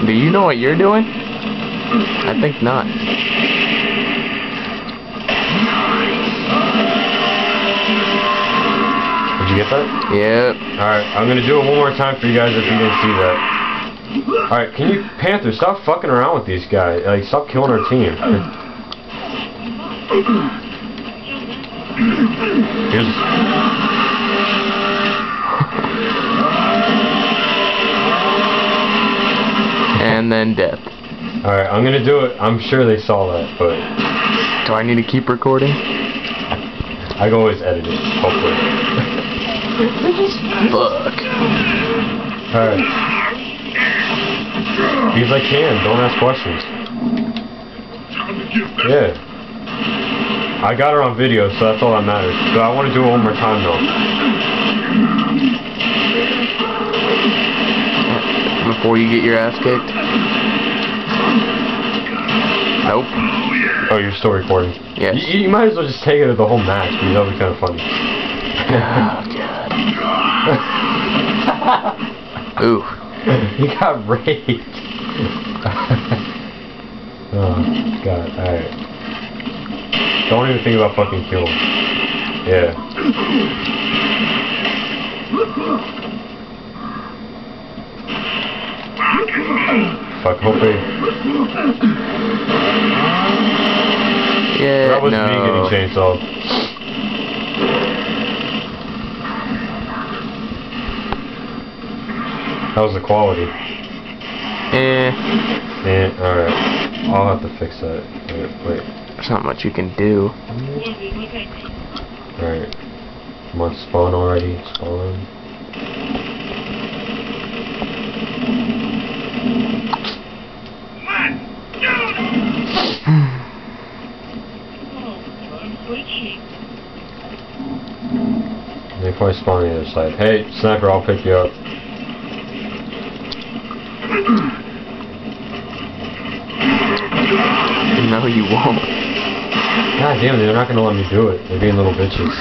Do you know what you're doing? I think not. Did you get that? Yep. Alright, I'm gonna do it one more time for you guys if you didn't see that. Alright, can you, Panther, stop fucking around with these guys. Like, stop killing our team. Here's... And then death. Alright, I'm gonna do it. I'm sure they saw that, but... Do I need to keep recording? I can always edit it, hopefully. Fuck. Alright. Because I can, don't ask questions. Yeah. I got her on video, so that's all that matters. But I want to do it one more time, though. Before you get your ass kicked? Nope. Oh, you're still recording? Yes. You might as well just take it to the whole match, because that'll be kind of funny. Oh, God. Ooh. You got raped. Oh, God. Alright. Don't even think about fucking killing. Yeah. Fuck, hopefully. Yeah, that was no. me getting chainsawed. How's the quality? Alright. I'll have to fix that. Wait. There's not much you can do. Alright. Come on, spawn already. Spawn. They probably spawn on the other side. Hey, sniper, I'll pick you up. No, you won't. God damn it, they're not gonna let me do it. They're being little bitches.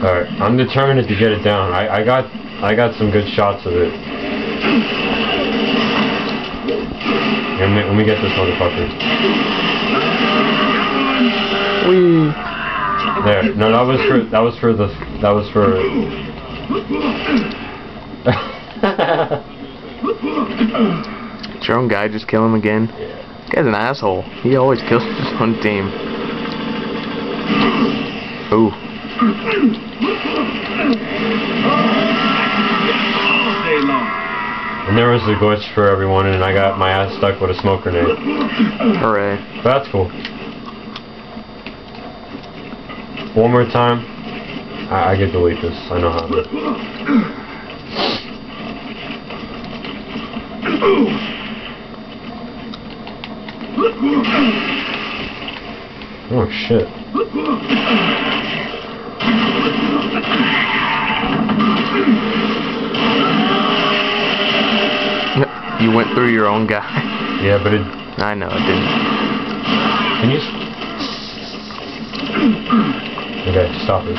Alright, I'm determined to get it down. I got some good shots of it. Let me get this motherfucker. Wee. There. No, that was for Did your own guy just kill him again? Yeah. This guy's an asshole. He always kills his own team. Ooh. And there was a glitch for everyone, and I got my ass stuck with a smoke grenade. Hooray. But that's cool. One more time. I can delete this. I know how to. Oh shit. You went through your own guy. Yeah, but it... I know, it didn't. Can you... Okay, stop it.